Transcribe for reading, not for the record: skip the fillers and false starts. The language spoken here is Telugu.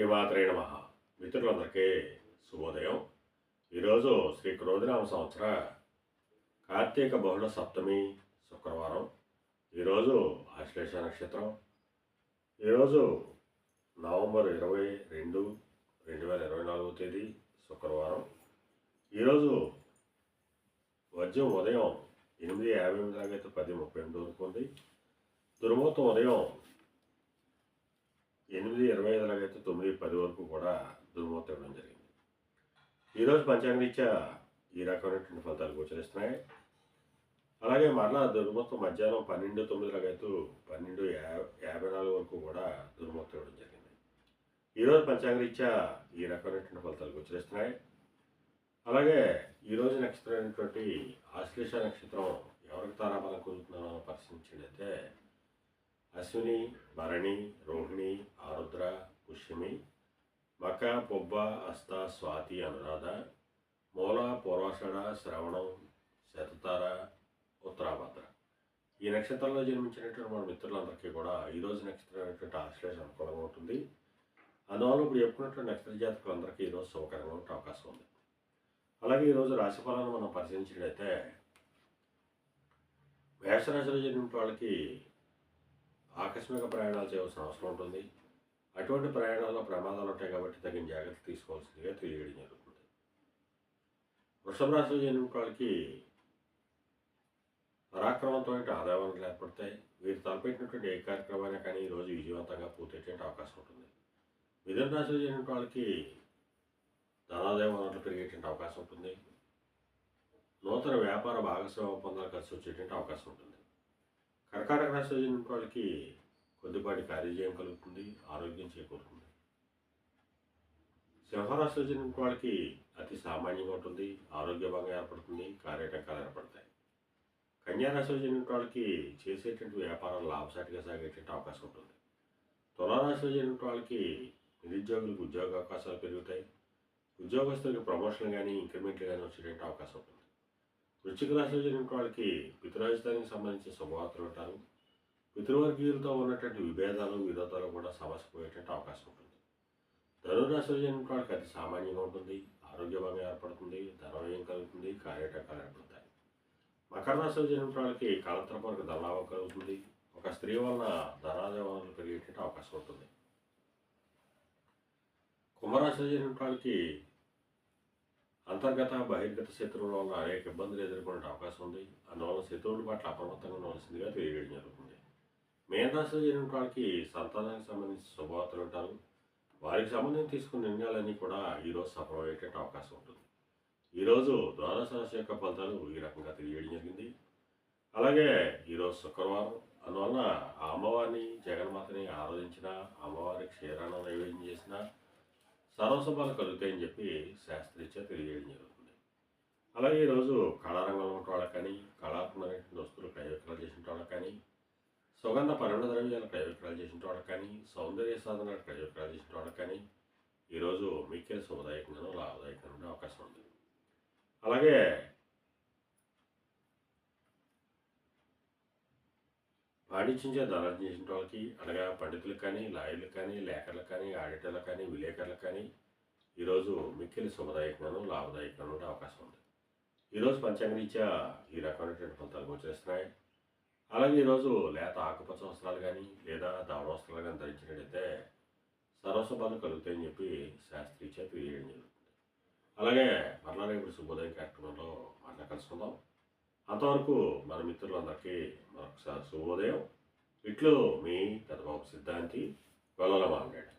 శ్రీమాత్రే నమః. మిత్రులందరికీ శుభోదయం. ఈరోజు శ్రీ క్రోధినామ సంవత్సర కార్తీక బహుళ సప్తమి శుక్రవారం. ఈరోజు ఆశ్లేష నక్షత్రం. ఈరోజు నవంబర్ 22, 2024 తేదీ శుక్రవారం. ఈరోజు వజ్రం ఉదయం 8:58 దాకా అయితే 10:38 వరకు ఉంది. దుర్ముహూర్తం ఉదయం 8:25 లాగైతే 9:10 వరకు కూడా దుర్ముహూర్తం ఇవ్వడం జరిగింది. ఈరోజు పంచాంగరీత్యా ఈ రకమైనటువంటి ఫలితాలు గోచరిస్తున్నాయి. అలాగే మరలా దుర్ముహూర్తం మధ్యాహ్నం 12:09 లాగైతే 12:54 వరకు కూడా దుర్ముహూర్తం ఇవ్వడం జరిగింది. ఈరోజు పంచాంగరీత్యా ఈ రకమైనటువంటి ఫలితాలు గోచరిస్తున్నాయి. అలాగే ఈరోజు నక్షత్రం అయినటువంటి ఆశ్లేష నక్షత్రం ఎవరికి తారాబలం కుదురుతుందో పరిశీలించినట్లయితే అశ్విని, భరణి, రోహిణి, ఆరుద్ర, పుష్యమి, మక, పొబ్బ, హస్త, స్వాతి, అనురాధ, మూల, పూర్వాషాఢ, శ్రవణం, శతతార, ఉత్తరాభద్ర. ఈ నక్షత్రంలో జన్మించినటువంటి మన మిత్రులందరికీ కూడా ఈరోజు నక్షత్రం అనేటువంటి ఆశ్లేష అనుకూలంగా ఉంటుంది. అందువల్ల ఇప్పుడు చెప్పుకున్నటువంటి నక్షత్ర జాతకులందరికీ ఈరోజు శుభకరంగా ఉండే అవకాశం ఉంది. అలాగే ఈరోజు రాశిఫలాలను మనం పరిశీలించినట్లయితే మేషరాశిలో జన్మించిన వాళ్ళకి ఆకస్మిక ప్రయాణాలు చేయవలసిన అవసరం ఉంటుంది. అటువంటి ప్రయాణాల్లో ప్రమాదాలు ఉంటాయి కాబట్టి తగిన జాగ్రత్త తీసుకోవాల్సిందిగా తెలియజేయడం జరుగుతుంది. వృషభ రాశిలో జన్మించిన వాళ్ళకి పరాక్రమంతో ఆదాయాలు ఏర్పడతాయి. వీరు తలపెట్టినటువంటి ఏ కార్యక్రమాన్ని కానీ ఈరోజు విజయవంతంగా పూర్తయ్యేటువంటి అవకాశం ఉంటుంది. మిథున రాశిలో జన్మించిన వాళ్ళకి ధనాదాయ వనరులు పెరిగేటువంటి అవకాశం ఉంటుంది. నూతన వ్యాపార భాగస్వామ్య ఒప్పందాలు కలిసి వచ్చేటువంటి అవకాశం ఉంటుంది. కర్కాటక రాశిలో జన్మించిన వాళ్ళకి కొద్దిపాటి కార్యజయం కలుగుతుంది, ఆరోగ్యం చేకూరుతుంది. సింహరాశిలో జన్మించిన వాళ్ళకి అతి సామాన్యంగా ఉంటుంది, ఆరోగ్య భంగం ఏర్పడుతుంది, కార్యటంకాలు ఏర్పడతాయి. కన్యారాశిలో జన్మించిన వాళ్ళకి చేసేటువంటి వ్యాపారాలు లాభసాటిగా సాగేటువంటి అవకాశం ఉంటుంది. తులారాశిలో జన్మించిన వాళ్ళకి నిరుద్యోగులకు ఉద్యోగ అవకాశాలు పెరుగుతాయి. ఉద్యోగస్తులకు ప్రమోషన్ కానీ ఇంక్రిమెంట్లు కానీ వచ్చేటువంటి అవకాశం ఉంటుంది. వృశ్చిక రాశిలో జన్మించిన వాళ్ళకి పితృరాజధానికి సంబంధించిన శుభవార్తలు ఉంటారు. పితృవర్గీయులతో ఉన్నటువంటి విభేదాలు విరోధాలు కూడా సమస్య పోయేటువంటి అవకాశం ఉంటుంది. ధనురాశిలో జన్మించిన వాళ్ళకి అతి సామాన్యంగా ఉంటుంది, ఆరోగ్య భంగం ఏర్పడుతుంది, ధనవ్యయం కలుగుతుంది, కార్యటంకాలు ఏర్పడతాయి. మకర రాశిలో జన్మించిన వాళ్ళకి కాలతరపు ధనలాభం కలుగుతుంది. ఒక స్త్రీ వలన ధనాదాయ వనరులు పెరిగేటువంటి అవకాశం ఉంటుంది. కుంభరాశిలో జన్మించిన వాళ్ళకి అంతర్గత బహిర్గత శత్రువుల వల్ల అనేక ఇబ్బందులు ఎదుర్కొనే అవకాశం ఉంది. అందువల్ల శత్రువుల పట్ల అప్రమత్తంగా ఉండవలసిందిగా తెలియజేయడం జరుగుతుంది. మేన రాశిలో జన్మించిన వాళ్ళకి సంతానానికి సంబంధించిన శుభవార్తలు ఉంటారు. వారికి సంబంధించి తీసుకున్న నిర్ణయాలన్నీ కూడా ఈరోజు సఫలమయ్యేటువంటి అవకాశం ఉంటుంది. ఈరోజు ద్వాదశ రాశి యొక్క ఫలితాలు ఈ రకంగా తెలియజేయడం జరిగింది. అలాగే ఈరోజు శుక్రవారం, అందువలన ఆ అమ్మవారిని జగన్మాతని ఆరాధించిన, అమ్మవారికి క్షీరాన్నం నైవేద్యం చేసిన సర్వశుభాలు కలుగుతాయని చెప్పి శాస్త్రీత్యా తెలియజేయడం జరుగుతుంది. అలాగే ఈరోజు కళారంగంలో ఉన్న వాళ్ళకి కానీ, కళాత్మకమైన వస్తువులు క్రయ విక్రయాలు చేసిన వాళ్ళకి కానీ, సుగంధ పరిమళ ద్రవ్యాలు క్రయ విక్రయాలు చేసిన వాళ్ళకి కానీ, సౌందర్య సాధనాలు క్రయ విక్రయాలు చేసిన వాళ్ళకి కానీ ఈరోజు మిక్కిలి శుభదాయకంగానూ లాభదాయకంగా ఉండే అవకాశం ఉంది. అలాగే పాటించే ధనార్జన చేసిన వాళ్ళకి అనగా పండితులకు కానీ, లాయర్లకు కానీ, లేఖర్లకు కానీ, ఆడిటర్లకు కానీ, విలేకరులకు కానీ ఈరోజు మిక్కిలి శుభదాయకంగానూ లాభదాయకంగా ఉండే అవకాశం ఉంది. ఈరోజు పంచాంగరీత్యా ఈ రకమైనటువంటి ఫలితాలు గోచరిస్తున్నాయి. అలాగే ఈరోజు లేత ఆకుపచ్చ వస్త్రాలు కానీ లేదా దవడ వస్త్రాలు కానీ ధరించినట్టయితే సర్వశుభాలు కలుగుతాయని చెప్పి శాస్త్రీత్యా తెలియజేయడం జరుగుతుంది. అలాగే మరలా రేపు శుభోదయం కార్యక్రమంలో మరలా కలుసుకుందాం. అంతవరకు మన మిత్రులందరికీ మరొకసారి శుభోదయం. ఇట్లు మీ పెద్దబాబు సిద్ధాంతి గొల్లల మామిడాడు.